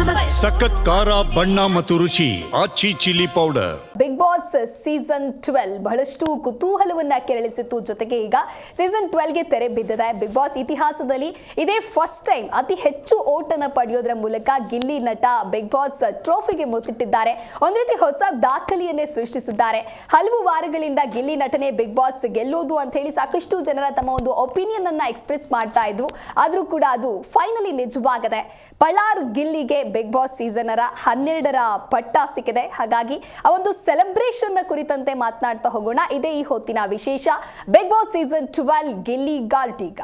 ಸಖತ್ ಖಾರ ಬಣ್ಣ ಮತ್ತು ರುಚಿ Aachi chilli powder. Bigg Boss season 12 ಬಹಳಷ್ಟು ಕುತೂಹಲವನ್ನ ಕೆರಳಿಸಿತ್ತು. ಜೊತೆಗೆ ಈಗ ಸೀಸನ್ 12ಗೆ ತೆರೆ ಬಿದ್ದಿದೆ. ಬಿಗ್ ಬಾಸ್ ಇತಿಹಾಸದಲ್ಲಿ ಇದೇ ಫಸ್ಟ್ ಟೈಮ್ ಅತಿ ಹೆಚ್ಚು ಓಟನ್ನ ಪಡೆಯೋದ್ರ ಮೂಲಕ ಗಿಲ್ಲಿ ನಟ ಬಿಗ್ ಬಾಸ್ ಟ್ರೋಫಿಗೆ ಮುತ್ತಿಟ್ಟಿದ್ದಾರೆ. ಒಂದ್ ರೀತಿ ಹೊಸ ದಾಖಲೆಯನ್ನೇ ಸೃಷ್ಟಿಸಿದ್ದಾರೆ. ಹಲವು ವಾರಗಳಿಂದ ಗಿಲ್ಲಿ ನಟನೆ ಬಿಗ್ ಬಾಸ್ ಗೆಲ್ಲೋದು ಅಂತ ಹೇಳಿ ಸಾಕಷ್ಟು ಜನರ ತಮ್ಮ ಒಂದು ಒಪಿನಿಯನ್ ಅನ್ನ ಎಕ್ಸ್ಪ್ರೆಸ್ ಮಾಡ್ತಾ ಇದ್ರು. ಆದ್ರೂ ಕೂಡ ಅದು ಫೈನಲಿ ನಿಜವಾಗಿದೆ. ಪಳಾರ್ ಗಿಲ್ಲಿಗೆ ಬಿಗ್ ಬಾಸ್ ಸೀಸನ್ 12ರ ಪಟ್ಟ ಸಿಕ್ಕಿದೆ. ಹಾಗಾಗಿ ಆ ಒಂದು ಸೆಲೆಬ್ರೇಷನ್ ಕುರಿತಂತೆ ಮಾತನಾಡ್ತಾ ಹೋಗೋಣ. ಇದೇ ಈ ಹೊತ್ತಿನ ವಿಶೇಷ. ಬಿಗ್ ಬಾಸ್ ಸೀಸನ್ 12 ಗಿಲ್ಲಿ ಗಾರ್ಟಿಗ.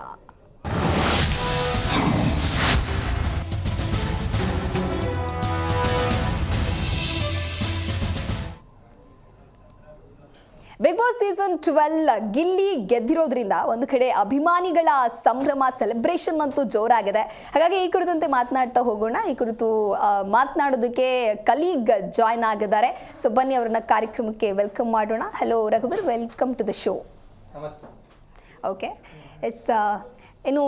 ಬಿಗ್ ಬಾಸ್ ಸೀಸನ್ 12 ಗಿಲ್ಲಿ ಗೆದ್ದಿರೋದ್ರಿಂದ ಒಂದು ಕಡೆ ಅಭಿಮಾನಿಗಳ ಸಂಭ್ರಮ, ಸೆಲೆಬ್ರೇಷನ್ ಅಂತೂ ಜೋರಾಗಿದೆ. ಹಾಗಾಗಿ ಈ ಕುರಿತಂತೆ ಮಾತನಾಡ್ತಾ ಹೋಗೋಣ. ಈ ಕುರಿತು ಮಾತನಾಡೋದಕ್ಕೆ ಕಲೀಗ್ ಜಾಯ್ನ್ ಆಗಿದ್ದಾರೆ. ಸೊ ಬನ್ನಿ ಅವರನ್ನ ಕಾರ್ಯಕ್ರಮಕ್ಕೆ ವೆಲ್ಕಮ್ ಮಾಡೋಣ. ಹಲೋ ರಘುವರ್, ವೆಲ್ಕಮ್ ಟು ದ ಶೋ. ನಮಸ್ತೆ. Okay, yes. ಇನ್ನು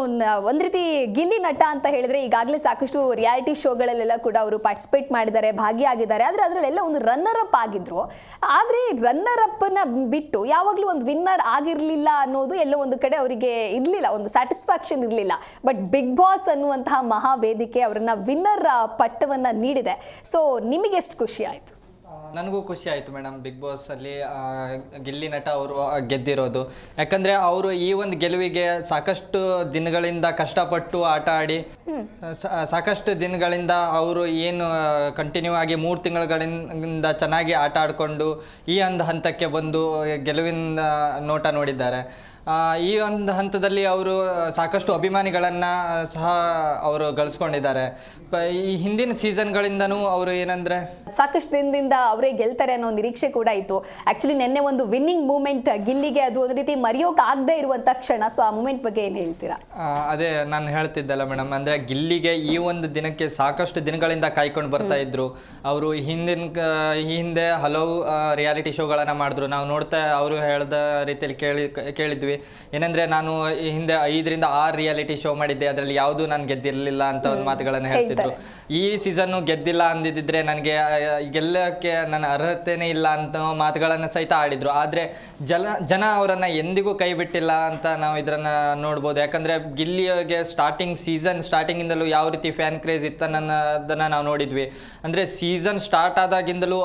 ಒಂದು ರೀತಿ ಗಿಲ್ಲಿ ನಟ ಅಂತ ಹೇಳಿದ್ರೆ ಈಗಾಗಲೇ ಸಾಕಷ್ಟು ರಿಯಾಲಿಟಿ ಶೋಗಳಲ್ಲೆಲ್ಲ ಕೂಡ ಅವರು ಪಾರ್ಟಿಸಿಪೇಟ್ ಮಾಡಿದ್ದಾರೆ, ಭಾಗಿಯಾಗಿದ್ದಾರೆ. ಆದರೆ ಅದರಲ್ಲೆಲ್ಲ ಒಂದು ರನ್ನರ್ ಅಪ್ ಆಗಿದ್ರು. ಆದರೆ ರನ್ನರ್ ಅಪ್ಪನ್ನ ಬಿಟ್ಟು ಯಾವಾಗಲೂ ಒಂದು ವಿನ್ನರ್ ಆಗಿರಲಿಲ್ಲ ಅನ್ನೋದು ಎಲ್ಲೋ ಒಂದು ಕಡೆ ಅವರಿಗೆ ಇರಲಿಲ್ಲ, ಒಂದು ಸ್ಯಾಟಿಸ್ಫ್ಯಾಕ್ಷನ್ ಇರಲಿಲ್ಲ. ಬಟ್ ಬಿಗ್ ಬಾಸ್ ಅನ್ನುವಂತಹ ಮಹಾವೇದಿಕೆ ಅವರನ್ನ ವಿನ್ನರ್ ಪಟ್ಟವನ್ನು ನೀಡಿದೆ. ಸೊ ನಿಮಗೆ ಎಷ್ಟು ಖುಷಿ ಆಯಿತು? ನನಗೂ ಖುಷಿ ಆಯಿತು ಮೇಡಮ್, ಬಿಗ್ ಬಾಸಲ್ಲಿ ಗಿಲ್ಲಿ ನಟ ಅವರು ಗೆದ್ದಿರೋದು. ಯಾಕಂದರೆ ಅವರು ಈ ಒಂದು ಗೆಲುವಿಗೆ ಸಾಕಷ್ಟು ದಿನಗಳಿಂದ ಕಷ್ಟಪಟ್ಟು ಆಟ ಆಡಿ, ಸಾಕಷ್ಟು ದಿನಗಳಿಂದ ಅವರು ಏನು ಕಂಟಿನ್ಯೂ ಆಗಿ 3 ತಿಂಗಳುಗಳಿಂದ ಚೆನ್ನಾಗಿ ಆಟ ಆಡಿಕೊಂಡು ಈ ಒಂದು ಹಂತಕ್ಕೆ ಬಂದು ಗೆಲುವಿನ ನೋಟ ನೋಡಿದ್ದಾರೆ. ಈ ಒಂದು ಹಂತದಲ್ಲಿ ಅವರು ಸಾಕಷ್ಟು ಅಭಿಮಾನಿಗಳನ್ನು ಸಹ ಅವರು ಗಳಿಸ್ಕೊಂಡಿದ್ದಾರೆ. ಈ ಹಿಂದಿನ ಸೀಸನ್ಗಳಿಂದನೂ ಅವರು ಏನಂದರೆ ಸಾಕಷ್ಟು ದಿನದಿಂದ ಅವರೇ ಗೆಲ್ತಾರೆ ಅನ್ನೋ ನಿರೀಕ್ಷೆ ಕೂಡ ಇತ್ತು. ಆ್ಯಕ್ಚುಲಿ ನಿನ್ನೆ ಒಂದು ವಿನ್ನಿಂಗ್ ಮೂಮೆಂಟ್ ಗಿಲ್ಲಿಗೆ, ಅದು ಒಂದು ರೀತಿ ಮರೆಯೋಕೆ ಆಗದೆ ಇರುವಂಥ ಕ್ಷಣ. ಸೊ ಆ ಮೂಮೆಂಟ್ ಬಗ್ಗೆ ಏನು ಹೇಳ್ತೀರಾ? ಅದೇ ನಾನು ಹೇಳ್ತಿದ್ದಲ್ಲ ಮೇಡಮ್, ಅಂದರೆ ಗಿಲ್ಲಿಗೆ ಈ ಒಂದು ದಿನಕ್ಕೆ ಸಾಕಷ್ಟು ದಿನಗಳಿಂದ ಕಾಯ್ಕೊಂಡು ಬರ್ತಾ ಇದ್ರು. ಅವರು ಹಿಂದೆ ಹಲವು ರಿಯಾಲಿಟಿ ಶೋಗಳನ್ನು ಮಾಡಿದ್ರು. ನಾವು ನೋಡ್ತಾ ಅವರು ಹೇಳಿದ ರೀತಿಯಲ್ಲಿ ಕೇಳಿದ್ವಿ. ಏನಂದ್ರೆ ನಾನು ಈ ಹಿಂದೆ 5 ರಿಂದ 6 ರಿಯಾಲಿಟಿ ಶೋ ಮಾಡಿದ್ದೆ, ಅದರಲ್ಲಿ ಯಾವುದು ನಾನು ಗೆದ್ದಿರಲಿಲ್ಲ ಅಂತ ಒಂದು ಮಾತುಗಳನ್ನು ಹೇಳ್ತಿದ್ರು. ಈ ಸೀಸನ್ನು ಗೆದ್ದಿಲ್ಲ ಅಂದಿದ್ದರೆ ನನಗೆ ಗೆಲ್ಲಕ್ಕೆ ನನ್ನ ಅರ್ಹತೆನೇ ಇಲ್ಲ ಅಂತ ಮಾತುಗಳನ್ನು ಸಹಿತ ಆಡಿದ್ರು. ಆದರೆ ಜನ ಅವರನ್ನು ಎಂದಿಗೂ ಕೈ ಬಿಟ್ಟಿಲ್ಲ ಅಂತ ನಾವು ಇದನ್ನು ನೋಡ್ಬೋದು. ಯಾಕಂದರೆ ಗಿಲ್ಲಿಗೆ ಸ್ಟಾರ್ಟಿಂಗಿಂದಲೂ ಯಾವ ರೀತಿ ಫ್ಯಾನ್ ಕ್ರೇಜ್ ಇತ್ತು ಅನ್ನೋದನ್ನು ನಾವು ನೋಡಿದ್ವಿ. ಅಂದರೆ ಸೀಸನ್ ಸ್ಟಾರ್ಟ್ ಆದಾಗಿಂದಲೂ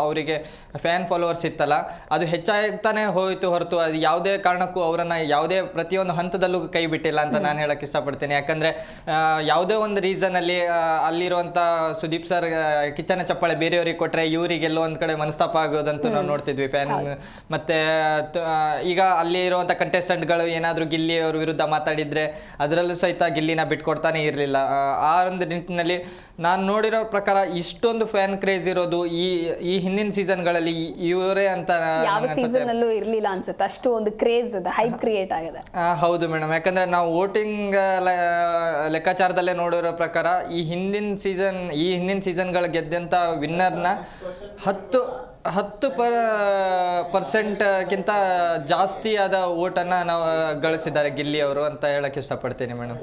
ಅವರಿಗೆ ಫ್ಯಾನ್ ಫಾಲೋವರ್ಸ್ ಇತ್ತಲ್ಲ, ಅದು ಹೆಚ್ಚಾಗ್ತಾನೆ ಹೋಯಿತು ಹೊರತು ಅದು ಯಾವುದೇ ಕಾರಣಕ್ಕೂ ಅವರನ್ನು ಯಾವುದೇ ಪ್ರತಿಯೊಂದು ಹಂತದಲ್ಲೂ ಕೈ ಬಿಟ್ಟಿಲ್ಲ ಅಂತ ನಾನು ಹೇಳಕ್ಕೆ ಇಷ್ಟಪಡ್ತೀನಿ. ಯಾಕಂದರೆ ಯಾವುದೇ ಒಂದು ರೀಸನಲ್ಲಿ ಅಲ್ಲಿರುವಂಥ ಸುದೀಪ್ ಸರ್ ಕಿಚ್ಚನ ಚಪ್ಪಾಳೆ ಬೇರೆಯವರಿಗೆ ಕೊಟ್ಟರೆ ಇವರಿಗೆ ಎಲ್ಲೋ ಒಂದು ಕಡೆ ಮನಸ್ತಾಪ ಆಗೋದಂತೂ ನಾವು ನೋಡ್ತಿದ್ವಿ ಫ್ಯಾನ್. ಮತ್ತು ಈಗ ಅಲ್ಲಿ ಇರುವಂಥ ಕಂಟೆಸ್ಟೆಂಟ್ಗಳು ಏನಾದರೂ ಗಿಲ್ಲಿ ಅವ್ರ ವಿರುದ್ಧ ಮಾತಾಡಿದರೆ ಅದರಲ್ಲೂ ಸಹಿತ ಗಿಲ್ಲಿನ ಬಿಟ್ಕೊಡ್ತಾನೆ ಇರಲಿಲ್ಲ. ಆ ಒಂದು ನಿಟ್ಟಿನಲ್ಲಿ ನಾನು ನೋಡಿರೋ ಪ್ರಕಾರ ಇಷ್ಟೊಂದು ಫ್ಯಾನ್ ಕ್ರೇಜ್ ಇರೋದು ಈ ಹಿಂದಿನ ಸೀಸನ್ಗಳಲ್ಲಿ ಇವರೇ ಅಂತ ಯಾವ ಸೀಸನ್ ಅಲ್ಲೂ ಇರಲಿಲ್ಲ ಅನ್ಸುತ್ತೆ. ಅಷ್ಟು ಒಂದು ಕ್ರೇಜ್ ಇದೆ, ಹೈಪ್ ಕ್ರಿಯೇಟ್ ಆಗಿದೆ. ಹೌದು ಮೇಡಮ್, ಯಾಕಂದ್ರೆ ನಾವು ವೋಟಿಂಗ್ ಲೆಕ್ಕಾಚಾರದಲ್ಲೇ ನೋಡಿರೋ ಪ್ರಕಾರ ಈ ಹಿಂದಿನ ಸೀಸನ್ಗಳು ಗೆದ್ದಂಥ ವಿನ್ನರ್ನ 10% ಜಾಸ್ತಿ ಆದ ವೋಟನ್ನು ನಾವು ಗಳಿಸಿದ್ದಾರೆ ಗಿಲ್ಲಿ ಅವರು ಅಂತ ಹೇಳಕ್ಕೆ ಇಷ್ಟಪಡ್ತೀನಿ ಮೇಡಮ್.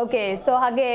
ಓಕೆ, ಸೊ ಹಾಗೆ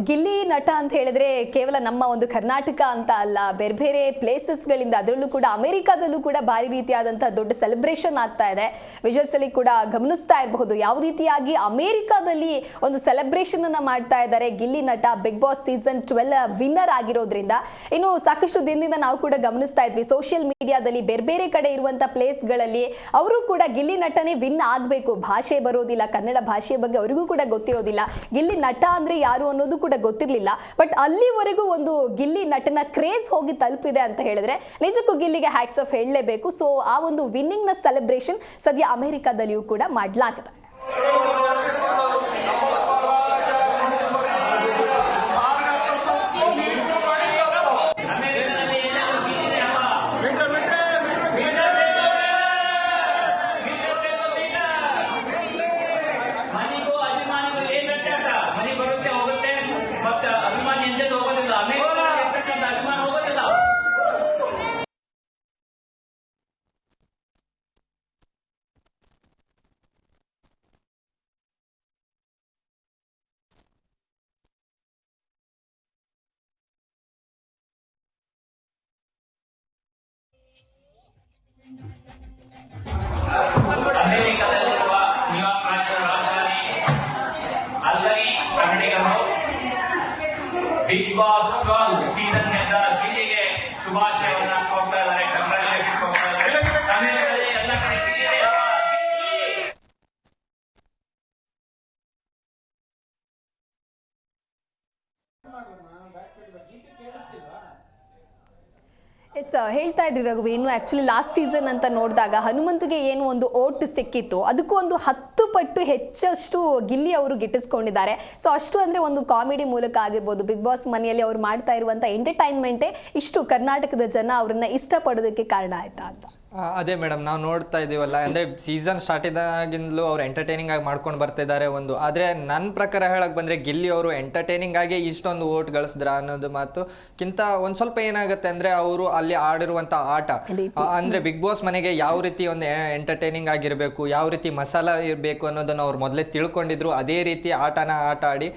ಗಿಲ್ಲಿ ನಟ ಅಂತ ಹೇಳಿದ್ರೆ ಕೇವಲ ನಮ್ಮ ಒಂದು ಕರ್ನಾಟಕ ಅಂತ ಅಲ್ಲ, ಬೇರೆ ಬೇರೆ ಪ್ಲೇಸಸ್ಗಳಿಂದ, ಅದರಲ್ಲೂ ಕೂಡ ಅಮೆರಿಕಾದಲ್ಲೂ ಕೂಡ ಭಾರಿ ರೀತಿಯಾದಂಥ ದೊಡ್ಡ ಸೆಲೆಬ್ರೇಷನ್ ಆಗ್ತಾ ಇದೆ. ವಿಜುವಲ್ಸ್ ಅಲ್ಲಿ ಕೂಡ ಗಮನಿಸ್ತಾ ಇರಬಹುದು ಯಾವ ರೀತಿಯಾಗಿ ಅಮೆರಿಕಾದಲ್ಲಿ ಒಂದು ಸೆಲೆಬ್ರೇಷನ್ ಅನ್ನ ಮಾಡ್ತಾ ಇದ್ದಾರೆ ಗಿಲ್ಲಿ ನಟ ಬಿಗ್ ಬಾಸ್ ಸೀಸನ್ 12 ವಿನ್ನರ್ ಆಗಿರೋದ್ರಿಂದ. ಇನ್ನು ಸಾಕಷ್ಟು ದಿನದಿಂದ ನಾವು ಕೂಡ ಗಮನಿಸ್ತಾ ಇದ್ವಿ ಸೋಷಿಯಲ್ ಮೀಡಿಯಾದಲ್ಲಿ ಬೇರೆ ಬೇರೆ ಕಡೆ ಇರುವಂಥ ಪ್ಲೇಸ್ಗಳಲ್ಲಿ ಅವರು ಕೂಡ ಗಿಲ್ಲಿ ನಟನೆ ವಿನ್ ಆಗಬೇಕು, ಭಾಷೆ ಬರೋದಿಲ್ಲ, ಕನ್ನಡ ಭಾಷೆ ಬಗ್ಗೆ ಅವರಿಗೂ ಕೂಡ ಗೊತ್ತಿರೋದಿಲ್ಲ, ಗಿಲ್ಲಿ ನಟ ಅಂದ್ರೆ ಯಾರು ಅನ್ನೋದು ಕೂಡ ಗೊತ್ತಿರಲಿಲ್ಲ. ಬಟ್ ಅಲ್ಲಿವರೆಗೂ ಒಂದು ಗಿಲ್ಲಿ ನಟನ ಕ್ರೇಜ್ ಹೋಗಿ ತಲುಪಿದೆ ಅಂತ ಹೇಳಿದ್ರೆ ನಿಜಕ್ಕೂ ಗಿಲ್ಲಿಗೆ ಹ್ಯಾಟ್ಸ್ ಆಫ್ ಹೇಳಲೇಬೇಕು. ಸೊ ಆ ಒಂದು ವಿನ್ನಿಂಗ್ ನ ಸೆಲೆಬ್ರೇಷನ್ ಸದ್ಯ ಅಮೆರಿಕಾದಲ್ಲಿಯೂ ಕೂಡ ಮಾಡಲಾಗಿದೆ. ಬಿಗ್ ಬಾಸ್ 12 ಸೀಸನ್ ನಿಂದ ಗಿಲ್ಲಿಗೆ ಶುಭಾಶಯವನ್ನ ಕೊಡ್ತಾ ಇದ್ದಾರೆ, ಕಂಗ್ರಾಚುಲೇಷನ್ ಕೊಡ್ತಾ ಇದ್ದಾರೆ. ಅಮೆರಿಕದಲ್ಲಿ ಎಲ್ಲ ಕಡೆ ಗಿಲ್ಲಿಗೆ ಗಿಲ್ಲಿ. ಎಸ್ ಹೇಳ್ತಾ ಇದ್ರಿ ರಘುವೀರ್, ಇನ್ನು ಆ್ಯಕ್ಚುಲಿ ಲಾಸ್ಟ್ ಸೀಸನ್ ಅಂತ ನೋಡಿದಾಗ ಹನುಮಂತಗೆ ಏನು ಒಂದು ಓಟ್ ಸಿಕ್ಕಿತ್ತು ಅದಕ್ಕೂ ಒಂದು 10 ಪಟ್ಟು ಹೆಚ್ಚಷ್ಟು ಗಿಲ್ಲಿ ಅವರು ಗಿಟ್ಟಿಸ್ಕೊಂಡಿದ್ದಾರೆ. ಸೊ ಅಷ್ಟು ಅಂದರೆ ಒಂದು ಕಾಮಿಡಿ ಮೂಲಕ ಆಗಿರ್ಬೋದು, ಬಿಗ್ ಬಾಸ್ ಮನೆಯಲ್ಲಿ ಅವ್ರು ಮಾಡ್ತಾ ಇರುವಂಥ ಎಂಟರ್ಟೈನ್ಮೆಂಟೇ ಇಷ್ಟು ಕರ್ನಾಟಕದ ಜನ ಅವ್ರನ್ನ ಇಷ್ಟಪಡೋದಕ್ಕೆ ಕಾರಣ ಆಯ್ತಾ ಅಂತ. ಅದೇ ಮೇಡಮ್, ನಾವು ನೋಡ್ತಾ ಇದ್ದೀವಲ್ಲ, ಅಂದರೆ ಸೀಸನ್ ಸ್ಟಾರ್ಟ್ ಇದ್ದಾಗಿಂದಲೂ ಅವ್ರು ಎಂಟರ್ಟೈನಿಂಗ್ ಆಗಿ ಮಾಡ್ಕೊಂಡು ಬರ್ತಿದ್ದಾರೆ ಒಂದು. ಆದರೆ ನನ್ನ ಪ್ರಕಾರ ಹೇಳಕ್ಕೆ ಬಂದರೆ ಗಿಲ್ಲಿ ಅವರು ಎಂಟರ್ಟೈನಿಂಗ್ ಆಗಿ ಇಷ್ಟೊಂದು ಓಟ್ ಗಳಿಸಿದ್ರ ಅನ್ನೋದು ಮಾತುಕ್ಕಿಂತ ಒಂದು ಸ್ವಲ್ಪ ಏನಾಗುತ್ತೆ ಅಂದರೆ ಅವರು ಅಲ್ಲಿ ಆಡಿರುವಂಥ ಆಟ, ಅಂದರೆ ಬಿಗ್ ಬಾಸ್ ಮನೆಗೆ ಯಾವ ರೀತಿ ಒಂದು ಎಂಟರ್ಟೈನಿಂಗ್ ಆಗಿರಬೇಕು, ಯಾವ ರೀತಿ ಮಸಾಲ ಇರಬೇಕು ಅನ್ನೋದನ್ನು ಅವ್ರು ಮೊದಲೇ ತಿಳ್ಕೊಂಡಿದ್ರು. ಅದೇ ರೀತಿ ಆಟ ಆಡಿ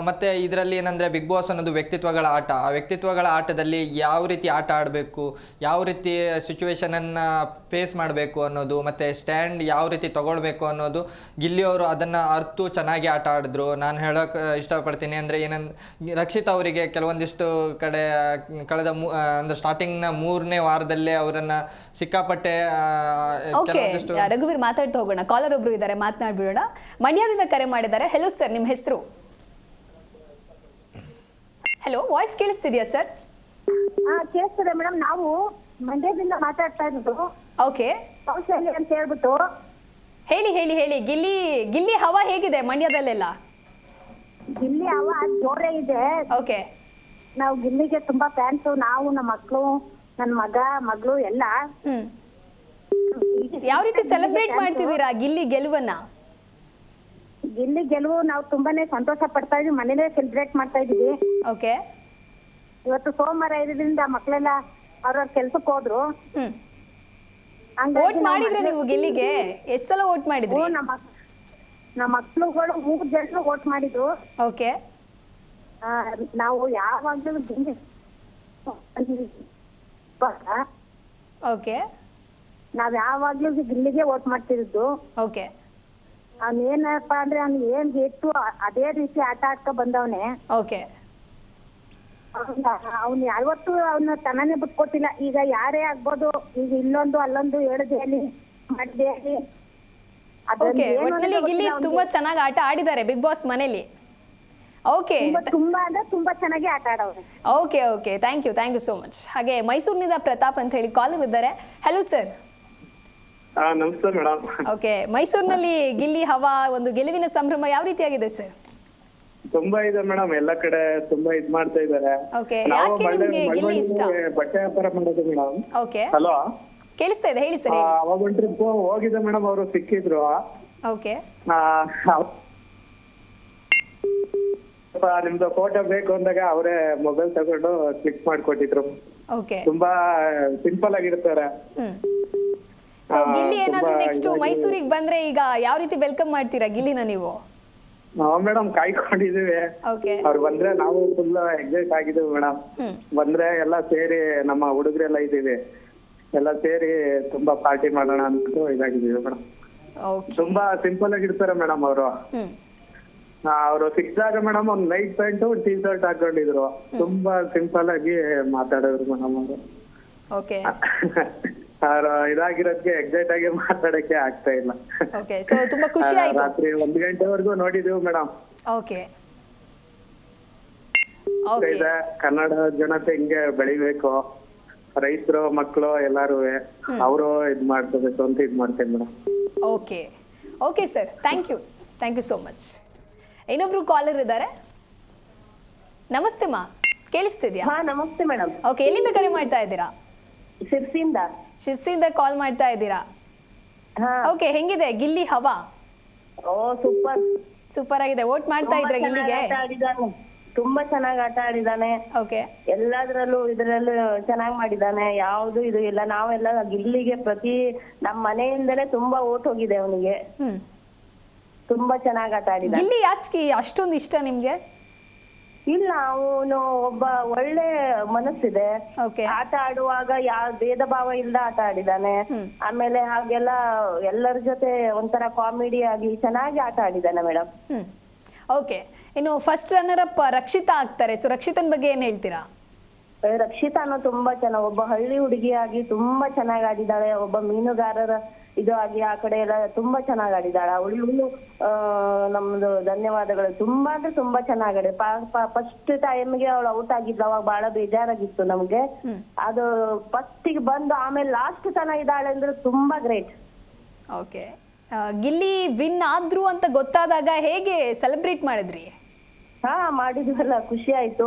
ಮತ್ತು ಇದರಲ್ಲಿ ಏನಂದರೆ ಬಿಗ್ ಬಾಸ್ ಅನ್ನೋದು ವ್ಯಕ್ತಿತ್ವಗಳ ಆಟ. ಆ ವ್ಯಕ್ತಿತ್ವಗಳ ಆಟದಲ್ಲಿ ಯಾವ ರೀತಿ ಆಟ ಆಡಬೇಕು, ಯಾವ ರೀತಿ ಸಿಚುವೇಶನನ್ನು ಫೇಸ್ ಮಾಡಬೇಕು ಅನ್ನೋದು, ಮತ್ತು ಸ್ಟ್ಯಾಂಡ್ ಯಾವ ರೀತಿ ತಗೊಳ್ಬೇಕು ಅನ್ನೋದು ಗಿಲ್ಲಿಯವರು ಅದನ್ನು ಅರ್ತು ಚೆನ್ನಾಗಿ ಆಟ ಆಡಿದ್ರು. ನಾನು ಹೇಳೋಕೆ ಇಷ್ಟಪಡ್ತೀನಿ ಅಂದರೆ ರಕ್ಷಿತ್ ಅವರಿಗೆ ಕೆಲವೊಂದಿಷ್ಟು ಕಡೆ ಕಳೆದ ಅಂದರೆ ಸ್ಟಾರ್ಟಿಂಗ್ನ 3ನೇ ವಾರದಲ್ಲೇ ಅವರನ್ನು ಸಿಕ್ಕಾಪಟ್ಟೆ ಓಕೆ ರಘುವೀರ್ ಮಾತಾಡ್ತಾ ಹೋಗೋಣ. ಕಾಲರ್ ಒಬ್ರು ಇದ್ದಾರೆ, ಮಾತನಾಡ್ಬಿಡೋಣ. ಮಂಡ್ಯದಿಂದ ಕರೆ ಮಾಡಿದ್ದಾರೆ. ಹೆಲೋ ಸರ್, ನಿಮ್ಮ ಹೆಸರು? ಹೆಲೋ, ವಾಯ್ಸ್ ಕೇಳಿಸ್ತಿದ್ಯಾ ಸರ್? ಕೇಳಿಸ್ತದೆ ಮೇಡಮ್. ನಾವು ಮಂಡ್ಯದಿಂದ ಮಾತಾಡ್ತಾ ಇರೋದು. ಓಕೆ, ಕೌಶಲ್ಯ ಅಂತ ಹೇಳ್ಬಿಟ್ಟು. ಹೇಳಿ ಹೇಳಿ ಹೇಳಿ. ಗಿಲ್ಲಿ ಹವಾ ಹೇಗಿದೆ ಮಂಡ್ಯದಲ್ಲೆಲ್ಲ? ಗಿಲ್ಲಿ ಹವಾ ಜೋರೇ ಇದೆ. ಓಕೆ, ನಾವು ಗಿಲ್ಲಿಗೆ ತುಂಬಾ ಫ್ಯಾನ್ಸು. ನಾವು, ನಮ್ಮ ಮಕ್ಕಳು, ನನ್ನ ಮಗಳು ಎಲ್ಲ. ಯಾವ ರೀತಿ ಸೆಲೆಬ್ರೇಟ್ ಮಾಡ್ತಿದ್ದೀರಾ ಗಿಲ್ಲಿ ಗೆಲುವನ್ನ? ಗಿಲ್ಲಿ ಗೆಲುವು ನಾವು ತುಂಬಾನೇ ಸಂತೋಷ ಪಡ್ತಾ ಇದೀವಿ. ಮನೇಲೆ ಸೆಲೆಬ್ರೇಟ್ ಮಾಡ್ತಾ ಇದೀವಿ. ಓಕೆ, ಇವತ್ತು ಸೋಮವಾರ ಇರೋದ್ರಿಂದ ಮಕ್ಕಳೆಲ್ಲ ಅವ್ರವ್ರ ಕೆಲ್ಸಕ್ಕೆ ಹೋದ್ರು. ವೋಟ್ ಮಾಡಿದ್ರೆ ನೀವು ಗಿಲ್ಲಿಗೆ? ಎಷ್ಟು ಸಲ ವೋಟ್ ಮಾಡಿದ್ರಿ? ನಮ್ಮ ಮಕ್ಳುಗಳು 3 ಜನ ವೋಟ್ ಮಾಡಿದ್ರು. ಓಕೆ, ನಾವು ಯಾವಾಗ್ಲೂ ಗಿಲ್ಲಿ ಓಕೆ, ನಾವ್ ಯಾವಾಗ್ಲೂ ಗಿಲ್ಲಿಗೆ ವೋಟ್ ಮಾಡ್ತಿದ್ದು. ಓಕೆ, ಅವನೇನಪ್ಪ ಅಂದ್ರೆ ಅವ್ನು ಏನ್ ಗೆಟ್ಟು ಅದೇ ರೀತಿ ಆಟ ಆಡ್ಕೊ ಬಂದವನೆ. ಓಕೆ, ಅವ್ನು ಯಾವತ್ತೂ ಅವನ ತನನೇ ಬಿಟ್ಕೊಟ್ಟಿಲ್ಲ. ಈಗ ಯಾರೇ ಆಗ್ಬೋದು, ಈಗ ಇಲ್ಲೊಂದು ಅಲ್ಲೊಂದು ಹೇಳಿದೆ ಅಲ್ಲಿ ಮಾಡಿದೆ ಅಲ್ಲಿ. ಓಕೆ, ಒಟ್ಟಿನಲ್ಲಿ ಗಿಲ್ಲಿ ತುಂಬಾ ಚೆನ್ನಾಗಿ ಆಟ ಆಡಿದ್ದಾರೆ ಬಿಗ್ ಬಾಸ್ ಮನೇಲಿ. ಓಕೆ, ತುಂಬಾ ಅಂದ್ರೆ ತುಂಬಾ ಚೆನ್ನಾಗಿ ಆಟ ಆಡವ್ರೆ. Okay okay, thank you so much. ಹಾಗೆ ಮೈಸೂರಿನಿಂದ ಪ್ರತಾಪ್ ಅಂತ ಹೇಳಿ ಕಾಲರ್ ಇದ್ದಾರೆ. Hello sir. ನಮಸ್ತೆ ಮೇಡಮ್. ಓಕೆ, ಮೈಸೂರಿನಲ್ಲಿ ಗಿಲ್ಲಿ ಹವಾ ಒಂದು ಗೆಲುವಿನ ಸಂಭ್ರಮ ಯಾವ ರೀತಿಯಾಗಿದೆ ಸರ್? ತುಂಬಾ ಇದೆ ಮೇಡಮ್, ಎಲ್ಲ ಕಡೆ ತುಂಬಾ ಇದ್ ಮಾಡ್ತಾ ಇದಾರೆ. ಓಕೆ, ಯಾಕೆ ನಿಮ್ಗೆ ಗಿಲ್ಲಿ ಇಷ್ಟ? ಬಟ್ಟೆ ವ್ಯಾಪಾರ ಮಾಡೋದು ಮೇಡಮ್. ಓಕೆ, ಹಲೋ, ಕೇಳಿಸ್ತಾ ಇದೆ, ಹೇಳಿ ಸರ್. ಅವಾಗ ಒಂದು ಟ್ರಿಪ್ ಹೋಗಿದ್ದೆ ಮೇಡಮ್, ಅವರು ಸಿಕ್ಕಿದ್ರು. ಓಕೆ, ನಿಮ್ದು ಫೋಟೋ ಬೇಕು ಅಂದಾಗ ಅವರೇ ಮೊಬೈಲ್ ತಗೊಂಡು ಕ್ಲಿಕ್ ಮಾಡ್ಕೊಟ್ಟಿದ್ರು. ಓಕೆ, ತುಂಬಾ ಸಿಂಪಲ್ ಆಗಿರ್ತಾರೆ. ಸೊ ಗಿಲ್ಲಿ ಏನಾದ್ರೂ ನೆಕ್ಸ್ಟ್ ಮೈಸೂರಿಗೆ ಬಂದ್ರೆ ಈಗ ಯಾವ ರೀತಿ ವೆಲ್ಕಮ್ ಮಾಡ್ತೀರಾ ಗಿಲ್ಲಿನ ನೀವು? ಮೇಡಮ್ ಕಾಯ್ಕೊಂಡಿದೀವಿ. ಓಕೆ, ಅವ್ರು ಬಂದ್ರೆ ನಾವು ಫುಲ್ ಎಕ್ಸೈಟ್ ಆಗಿದ್ದೀವಿ ಮೇಡಮ್. ಬಂದ್ರೆ ಎಲ್ಲ ಸೇರಿ ನಮ್ಮ ಹುಡುಗರೆಲ್ಲ ಇದೀವಿ, ಎಲ್ಲ ಸೇರಿ ತುಂಬಾ ಪಾರ್ಟಿ ಮಾಡೋಣ ಅಂತ ಇದಾಗಿದ್ದೀವಿ ಮೇಡಮ್. ತುಂಬಾ ಸಿಂಪಲ್ ಆಗಿರ್ತಾರೆ ಮೇಡಮ್ ಅವರು. ಅವರು ಸಿಕ್ಕಿದಾಗ ಮೇಡಮ್ ಒಂದ್ ಲೈಟ್ ಪ್ಯಾಂಟ್ ಒಂದು ಟೀ ಶರ್ಟ್ ಹಾಕೊಂಡಿದ್ರು. ತುಂಬಾ ಸಿಂಪಲ್ ಆಗಿ ಮಾತಾಡೋರು ಮೇಡಮ್ ಅವರು. ಓಕೆ, ಇದಾಗಿರೋದಕ್ಕೆ ಎಕ್ಸೈಟ್ ಆಗಿ ಮಾತಾಡಕ್ಕೆ ಆಗ್ತಾ ಇಲ್ಲ. ಓಕೆ, ಸೊ ತುಂಬಾ ಖುಷಿ ಆಯ್ತು. ರಾತ್ರಿ 1 ಗಂಟೆವರೆಗೂ ನೋಡಿದೀವಿ ಮೇಡಮ್. ಓಕೆ, ಇದೆ ಕನ್ನಡ ಜನತೆ ಹಿಂಗೆ ಬೆಳಿಬೇಕು, ರೈತರು ಮಕ್ಕಳು ಎಲ್ಲಾರು ಅವರು ಇದ್ ಮಾಡ್ಕೋಬೇಕು ಅಂತ ಇದ್ ಮಾಡ್ತೇನೆ madam. Okay okay sir, thank you so much. ಇನ್ನೊಬ್ರು ಕಾಲರ್ ಇದ್ದಾರೆ. ನಮಸ್ತೆ ಮಾ, ಕೇಳಿಸ್ತಿದ್ಯಾ? ನಮಸ್ತೆ ಮೇಡಮ್. ಓಕೆ, ಎಲ್ಲಿಂದ ಕರೆ ಮಾಡ್ತಾ ಇದ್ದೀರಾ? ಶಿರ್ಸಿಯಿಂದ ಕಾಲ್ ಮಾಡ್ತಾ ಇದ್ದೀರಾ? ಓಕೆ, ಹೆಂಗಿದೆ ಗಿಲ್ಲಿ ಹವಾ? ಸೂಪರ್ ಆಗಿದೆ. ವೋಟ್ ಮಾಡ್ತಾ ಇದ್ರ ಗಿಲ್ಲಿಗೆ? ತುಂಬಾ ಚೆನ್ನಾಗಿ ಆಟ ಆಡಿದಾನೆ. ಓಕೆ, ಎಲ್ಲಾದ್ರಲ್ಲೂ ಇದ್ರಲ್ಲೂ ಚೆನ್ನಾಗಿ ಮಾಡಿದಾನೆ. ಯಾವ್ದು ಇದು ಇಲ್ಲ. ನಾವೆಲ್ಲ ಗಿಲ್ಲಿಗೆ ಪ್ರತಿ ನಮ್ಮ ಮನೆಯಿಂದಲೇ ತುಂಬಾ ಓಟ್ ಹೋಗಿದೆ ಅವನಿಗೆ. ತುಂಬಾ ಚೆನ್ನಾಗಿ ಆಟ ಆಡಿದ. ಗಿಲ್ಲಿ ಯಾಕೆ ಅಷ್ಟೊಂದು ಇಷ್ಟ ನಿಮ್ಗೆ? ಇಲ್ಲ, ಅವನು ಒಬ್ಬ ಒಳ್ಳೆ ಮನಸ್ಸಿದೆ. ಆಟ ಆಡುವಾಗ ಯಾವ ಭೇದ ಭಾವ ಇಲ್ಲದ ಆಟ ಆಡಿದಾನೆ. ಆಮೇಲೆ ಹಾಗೆಲ್ಲ ಎಲ್ಲರ ಜೊತೆ ಒಂಥರ ಕಾಮಿಡಿ ಆಗಿ ಚೆನ್ನಾಗಿ ಆಟ ಆಡಿದಾನೆ ಮೇಡಮ್. ಓಕೆ, ಇನ್ನು ಫಸ್ಟ್ ರನ್ನರ್ ಅಪ್ ರಕ್ಷಿತಾ ಆಗ್ತಾರೆ. ಸೊ ರಕ್ಷಿತನ್ ಬಗ್ಗೆ ಏನು ಹೇಳ್ತೀರಾ? ರಕ್ಷಿತಾನು ತುಂಬಾ ಚೆನ್ನಾಗಿ, ಒಬ್ಬ ಹಳ್ಳಿ ಹುಡುಗಿಯಾಗಿ ತುಂಬಾ ಚೆನ್ನಾಗಿ ಆಡಿದ್ದಾಳೆ. ಒಬ್ಬ ಮೀನುಗಾರರ ಇದು ಆಗಿ ಆ ಕಡೆ ಎಲ್ಲ ತುಂಬಾ ಚೆನ್ನಾಗಿ ಆಡಿದ್ದಾಳೆ. ಅವಳು ನಮ್ದು ಧನ್ಯವಾದಗಳು. ತುಂಬಾ ಅಂದ್ರೆ ತುಂಬಾ ಚೆನ್ನಾಗಿ ಫಸ್ಟ್ ಟೈಮ್ಗೆ ಅವಳು ಔಟ್ ಆಗಿದ್ಲು, ಅವಾಗ ಬಹಳ ಬೇಜಾರಾಗಿತ್ತು ನಮ್ಗೆ. ಅದು ಫಸ್ಟಿಗೆ ಬಂದು ಆಮೇಲೆ ಲಾಸ್ಟ್ ಚೆನ್ನಾಗಿದ್ದಾಳೆ ಅಂದ್ರೆ ತುಂಬಾ ಗ್ರೇಟ್. ಓಕೆ, ಗಿಲ್ಲಿ ವಿನ್ ಆದ್ರು ಅಂತ ಗೊತ್ತಾದಾಗ ಹೇಗೆ ಸೆಲೆಬ್ರೇಟ್ ಮಾಡಿದ್ರಿ? ಹಾ, ಮಾಡಿದ್ವಲ್ಲ, ಖುಷಿ ಆಯ್ತು.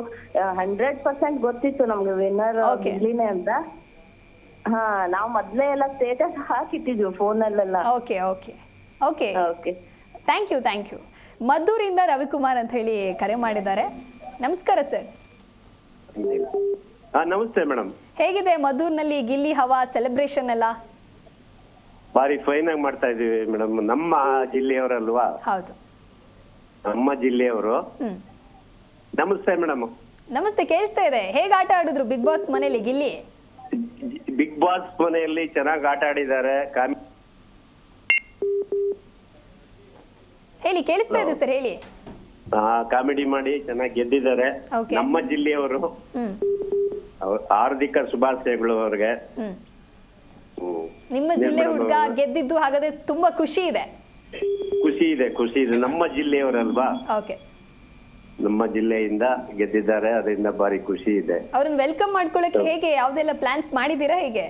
100% ಗೊತ್ತಿತ್ತು ನಮ್ಗೆ ವಿನ್ನರ್ Okay. ಗಿಲ್ಲಿನೇ ಅಂತ. ಹಾ, ನಾವು ಮೊದ್ಲೇ ಎಲ್ಲ ಸ್ಟೇಟಸ್ ಹಾಕಿಟ್ಟಿದ್ವಿ ಫೋನಲ್ಲೆಲ್ಲ. Okay okay okay, okay, thank you. ಮದ್ದೂರಿಂದ ರವಿಕುಮಾರ್ ಅಂತ ಹೇಳಿ ಕರೆ ಮಾಡಿದ್ದಾರೆ. ನಮಸ್ಕಾರ ಸರ್. ನಮಸ್ತೆ ಮೇಡಮ್. ಹೇಗಿದೆ ಮದ್ದೂರಿನಲ್ಲಿ ಗಿಲ್ಲಿ ಹವಾ ಸೆಲೆಬ್ರೇಷನ್ ಎಲ್ಲ? ಬಾರಿ ಫೈನ್ ಆಗಿ ಮಾಡ್ತಾ ಇದೀವಿ ಮೇಡಮ್. ನಮ್ಮ ಜಿಲ್ಲೆಯವರಲ್ವಾ? ಹೌದು. ನಮ್ಮ ಜಿಲ್ಲೆಯವರು. ಹ್ಮ್, ನಮಸ್ತೆ ಮೇಡಮ್. ನಮಸ್ತೆ, ಕೇಳಿಸ್ತಾ ಇದೆ. ಹೇಗೆ ಆಟ ಆಡಿದ್ರು ಬಿಗ್ ಬಾಸ್ ಮನೇಲಿ ಗಿಲ್ಲಿ? ಬಿಗ್ ಬಾಸ್ ಮನೆಯಲ್ಲಿ ಚೆನ್ನಾಗಿ ಆಟ ಆಡಿದ್ದಾರೆ. ಹೇಳಿ, ಕೇಳಿಸ್ತಾ ಇದೆ ಸರ್, ಹೇಳಿ. ಕಾಮಿಡಿ ಮಾಡಿ ಚೆನ್ನಾಗಿ ಗೆದ್ದಿದ್ದಾರೆ. Okay. ನಮ್ಮ ಜಿಲ್ಲೆಯವರು. ಹ್ಮ್ ಹಾರ್ದಿಕ ಶುಭಾಶಯಗಳು ಅವ್ರಿಗೆ. ಹ್ಮ್ ಹ್ಮ್. ನಿಮ್ಮ ಜಿಲ್ಲೆ ಹುಡುಗ ಗೆದ್ದಿದ್ದು ಹಾಗಾದ್ರೆ ತುಂಬಾ ಖುಷಿ ಇದೆ. ಖುಷಿ ಇದೆ. ನಮ್ಮ ಜಿಲ್ಲೆಯವರಲ್ವಾ? ಓಕೆ, ನಮ್ಮ ಜಿಲ್ಲೆಯಿಂದ ಗೆದ್ದಿದ್ದಾರೆ, ಅದರಿಂದ ಬಾರಿ ಖುಷಿ ಇದೆ. ಅವ್ರನ್ನ ವೆಲ್ಕಮ್ ಮಾಡ್ಕೊಳ್ಳಕ್ಕೆ ಹೇಗೆ ಯಾವ್ದೆಲ್ಲ ಪ್ಲಾನ್ಸ್ ಮಾಡಿದೀರಾ ಹೇಗೆ?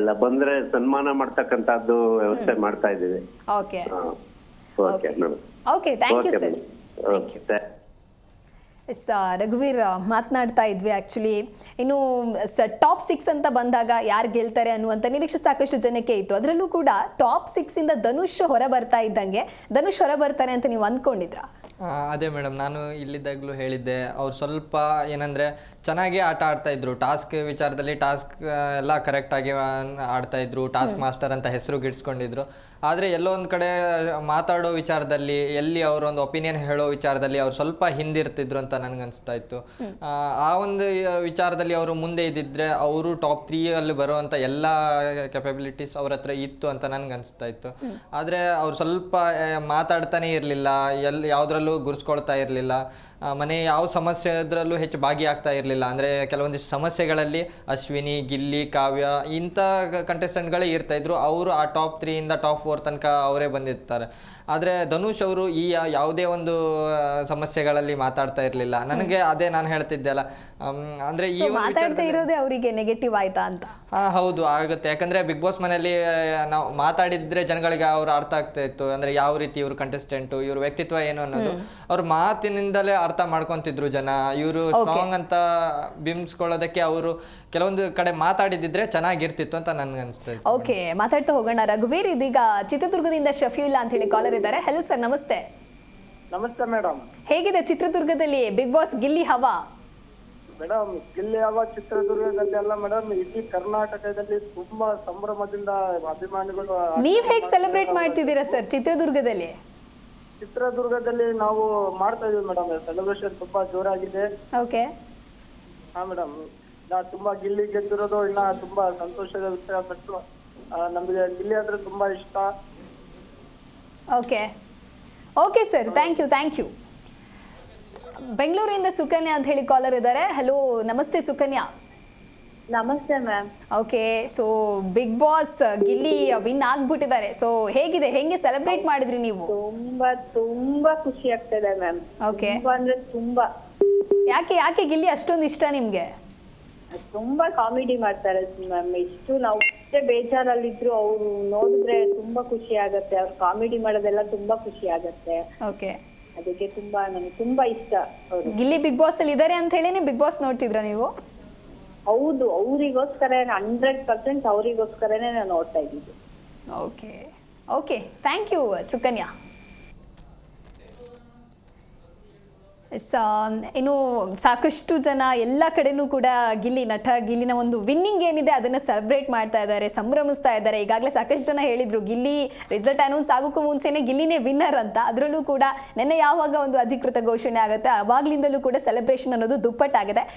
ಇಲ್ಲ ಬಂದ್ರೆ ಸನ್ಮಾನ ಮಾಡ್ತಕ್ಕಂಥದ್ದು ವ್ಯವಸ್ಥೆ ಮಾಡ್ತಾ ಇದೀವಿ. Okay okay madam. Okay, thank you sir. Thank you. Yes, ರಘುವೀರ್ ಮಾತನಾಡ್ತಾ ಇದ್ವಿ. ಆ್ಯಕ್ಚುಲಿ ಇನ್ನು ಟಾಪ್ 6 ಅಂತ ಬಂದಾಗ ಯಾರು ಗೆಲ್ತಾರೆ ಅನ್ನುವಂಥ ನಿರೀಕ್ಷೆ ಸಾಕಷ್ಟು ಜನಕ್ಕೆ ಇತ್ತು. ಅದರಲ್ಲೂ ಕೂಡ ಟಾಪ್ 6 ಧನುಷ್ ಹೊರ ಬರ್ತಾ ಇದ್ದಂಗೆ ಧನುಷ್ ಹೊರ ಬರ್ತಾರೆ ಅಂತ ನೀವು ಅಂದ್ಕೊಂಡಿದ್ರಾ? ಅದೇ ಮೇಡಮ್, ನಾನು ಇಲ್ಲಿದ್ದಾಗಲೂ ಹೇಳಿದ್ದೆ, ಅವ್ರು ಸ್ವಲ್ಪ ಏನಂದರೆ ಚೆನ್ನಾಗೇ ಆಟ ಆಡ್ತಾಯಿದ್ರು. ಟಾಸ್ಕ್ ವಿಚಾರದಲ್ಲಿ ಎಲ್ಲ ಕರೆಕ್ಟಾಗಿ ಆಡ್ತಾಯಿದ್ರು. ಟಾಸ್ಕ್ ಮಾಸ್ಟರ್ ಅಂತ ಹೆಸರು ಗಿಡ್ಸ್ಕೊಂಡಿದ್ರು. ಆದರೆ ಎಲ್ಲೋ ಒಂದು ಕಡೆ ಮಾತಾಡೋ ವಿಚಾರದಲ್ಲಿ, ಎಲ್ಲಿ ಅವರೊಂದು ಒಪಿನಿಯನ್ ಹೇಳೋ ವಿಚಾರದಲ್ಲಿ ಅವ್ರು ಸ್ವಲ್ಪ ಹಿಂದಿರ್ತಿದ್ರು ಅಂತ ನನಗನ್ನಿಸ್ತಾ ಇತ್ತು. ಆ ಒಂದು ವಿಚಾರದಲ್ಲಿ ಅವರು ಮುಂದೆ ಇದ್ದಿದ್ರೆ ಅವರು ಟಾಪ್ 3 ಬರುವಂಥ ಎಲ್ಲ ಕೆಪಬಿಲಿಟೀಸ್ ಅವ್ರ ಹತ್ರ ಇತ್ತು ಅಂತ ನನಗನ್ನಿಸ್ತಾ ಇತ್ತು. ಆದರೆ ಅವ್ರು ಸ್ವಲ್ಪ ಮಾತಾಡ್ತಾನೆ ಇರಲಿಲ್ಲ, ಯಾವುದ್ರಲ್ಲೂ ಗುರ್ಸ್ಕೊಳ್ತಾ ಇರಲಿಲ್ಲ. ಮನೆ ಯಾವ ಸಮಸ್ಯೆ ಇದ್ರಲ್ಲೂ ಹೆಚ್ಚು ಭಾಗಿಯಾಗ್ತಾ ಇರಲಿಲ್ಲ. ಅಂದರೆ ಕೆಲವೊಂದಿಷ್ಟು ಸಮಸ್ಯೆಗಳಲ್ಲಿ ಅಶ್ವಿನಿ, ಗಿಲ್ಲಿ, ಕಾವ್ಯ ಇಂಥ ಕಂಟೆಸ್ಟೆಂಟ್ಗಳೇ ಇರ್ತಾಯಿದ್ರು. ಅವರು ಆ ಟಾಪ್ 3 ಟಾಪ್ 4 ತನಕ ಅವರೇ ಬಂದಿರ್ತಾರೆ. ಆದರೆ ಧನುಷ್ ಅವರು ಈ ಯಾವುದೇ ಒಂದು ಸಮಸ್ಯೆಗಳಲ್ಲಿ ಮಾತಾಡ್ತಾ ಇರಲಿಲ್ಲ. ನನಗೆ ಅದೇ ನಾನು ಹೇಳ್ತಿದ್ದೆ ಅಲ್ಲ, ಅಂದರೆ ಈ ಮಾತಾಡ್ತಾ ಇರೋದೇ ಅವರಿಗೆ ನೆಗೆಟಿವ್ ಆಯ್ತಾ ಅಂತ? ಹೌದು, ಆಗುತ್ತೆ. ಯಾಕಂದರೆ ಬಿಗ್ ಬಾಸ್ ಮನೆಯಲ್ಲಿ ನಾವು ಮಾತಾಡಿದ್ರೆ ಜನಗಳಿಗೆ ಅವ್ರು ಅರ್ಥ ಆಗ್ತಾ ಇತ್ತು. ಅಂದರೆ ಯಾವ ರೀತಿ ಇವರು ಕಂಟೆಸ್ಟೆಂಟು, ಇವ್ರ ವ್ಯಕ್ತಿತ್ವ ಏನು ಅನ್ನೋದು ಅವ್ರ ಮಾತಿನಿಂದಲೇ ಅರ್ಥ ಮಾಡ್ಕೊತಿದ್ರು ಜನ. ಇವರು ಸ್ಟ್ರಾಂಗ್ ಅಂತ ಬಿಂಬಿಸ್ಕೊಳ್ಳೋದಕ್ಕೆ ಅವರು ಕೆಲವೊಂದು ಕಡೆ ಮಾತಾಡಿದ್ರೆ ಚೆನ್ನಾಗಿರ್ತಿತ್ತು ಅಂತ ನನ್ಗೆ ಅನಿಸ್ತಾ ಇತ್ತು. ಓಕೆ, ಮಾತಾಡ್ತಾ ಹೋಗೋಣ. ರಘುವೀರ್, ಇದೀಗ ಚಿತ್ರದುರ್ಗದಿಂದ ಶಫೀಯುಲ್ಲಾ ಅಂತ ಹೇಳಿ ಕಾಲರ್ ಇದ್ದಾರೆ. ಹೆಲೋ ಸರ್, ನಮಸ್ತೆ. ನಮಸ್ತೆ ಮೇಡಮ್. ಹೇಗಿದೆ ಚಿತ್ರದುರ್ಗದಲ್ಲಿ ಬಿಗ್ ಬಾಸ್ ಗಿಲ್ಲಿ ಹವಾ? ಮೇಡಮ್, ಗಿಲ್ಲಿ ಹವಾ ಚಿತ್ರದುರ್ಗದಲ್ಲಿ ಅಲ್ಲ ಮೇಡಮ್, ಇಡೀ ಕರ್ನಾಟಕದಲ್ಲಿ ತುಂಬಾ ಸಂಭ್ರಮದಿಂದ ಅಭಿಮಾನಿಗಳು. ನೀವ್ ಹೇಗೆ ಸೆಲೆಬ್ರೇಟ್ ಮಾಡ್ತಿದ್ದೀರಾ ಸರ್ ಚಿತ್ರದುರ್ಗದಲ್ಲಿ? ಚಿತ್ರದುರ್ಗದಲ್ಲಿ ನಾವು ಮಾಡ್ತಾ ಇದೀವಿ ಮೇಡಮ್, ಸೆಲೆಬ್ರೇಷನ್ ತುಂಬಾ ಜೋರಾಗಿದೆ. ಓಕೆ. ಹಾ ಮೇಡಮ್, ನಾ ತುಂಬಾ ಗಿಲ್ಲಿ ಗೆದ್ದಿರೋದು ಇನ್ನ ತುಂಬಾ ಸಂತೋಷದ ವಿಷಯ. ಬಿಟ್ಟು ನಮಗೆ ಗಿಲ್ಲಿ ಅಂದ್ರೆ ತುಂಬಾ ಇಷ್ಟ. Okay sir, thank you. ಬೆಂಗಳೂರಿಂದ ಸುಕನ್ಯಾ ಅಂತ ಹೇಳಿ ಕಾಲರ್ ಇದ್ದಾರೆ. ಹಲೋ, ನಮಸ್ತೆ ಸುಕನ್ಯಾ. ನಮಸ್ತೆ ma'am. Okay, so Bigg Boss Gilli win ಆಗ್ಬಿಟ್ಟಿದ್ದಾರೆ. ಸೊ ಹೆಂಗೆ ಸೆಲೆಬ್ರೇಟ್ ಮಾಡಿದ್ರಿ ನೀವು? ತುಂಬಾ ಖುಷಿ ಆಗ್ತದೆ ಮ್ಯಾಮ್. ಓಕೆ, ಅಂದ್ರೆ ತುಂಬಾ. ಯಾಕೆ ಗಿಲ್ಲಿ ಅಷ್ಟೊಂದು ಇಷ್ಟ ನಿಮ್ಗೆ? ತುಂಬಾ ಕಾಮಿಡಿ ಮಾಡ್ತಾರೆ ಮ್ಯಾಮ್. ಎಷ್ಟು ನಾವು ಎಷ್ಟೇ ಬೇಜಾರಲ್ಲಿದ್ರು ಅವ್ರು ನೋಡಿದ್ರೆ ತುಂಬಾ ಖುಷಿ ಆಗತ್ತೆ. ಅವ್ರು ಕಾಮಿಡಿ ಮಾಡೋದೆಲ್ಲ ತುಂಬಾ ಖುಷಿ ಆಗತ್ತೆ. ಓಕೆ, ಅದಕ್ಕೆ ನನಗೆ ತುಂಬಾ ಇಷ್ಟ ಅವರು. ಗಿಲ್ಲಿ ಬಿಗ್ ಬಾಸ್ ಅಲ್ಲಿ ಇದ್ದಾರೆ ಅಂತ ಹೇಳಿ ಬಿಗ್ ಬಾಸ್ ನೋಡ್ತಿದ್ರ ನೀವು? ಹೌದು, ಅವರಿಗೋಸ್ಕರ 100% ಅವರಿಗೋಸ್ಕರನೇ ನಾನು ನೋಡ್ತಾ ಇದ್ದಿದ್ದು. Okay, thank you Sukanya. ಇನ್ನು ಸಾಕಷ್ಟು ಜನ ಎಲ್ಲ ಕಡೆನೂ ಕೂಡ ಗಿಲ್ಲಿನ ಒಂದು ವಿನ್ನಿಂಗ್ ಏನಿದೆ ಅದನ್ನು ಸೆಲೆಬ್ರೇಟ್ ಮಾಡ್ತಾ ಇದ್ದಾರೆ, ಸಂಭ್ರಮಿಸ್ತಾ ಇದ್ದಾರೆ. ಈಗಾಗಲೇ ಸಾಕಷ್ಟು ಜನ ಹೇಳಿದ್ರು ಗಿಲ್ಲಿ ರಿಸಲ್ಟ್ ಅನೌನ್ಸ್ ಆಗೋಕ್ಕೂ ಮುಂಚೆನೇ ಗಿಲ್ಲಿನೇ ವಿನ್ನರ್ ಅಂತ. ಅದರಲ್ಲೂ ಕೂಡ ನೆನ್ನೆ ಯಾವಾಗ ಒಂದು ಅಧಿಕೃತ ಘೋಷಣೆ ಆಗುತ್ತೆ ಆವಾಗ್ಲಿಂದಲೂ ಕೂಡ ಸೆಲೆಬ್ರೇಷನ್ ಅನ್ನೋದು ದುಪ್ಪಟ್ಟಾಗಿದೆ.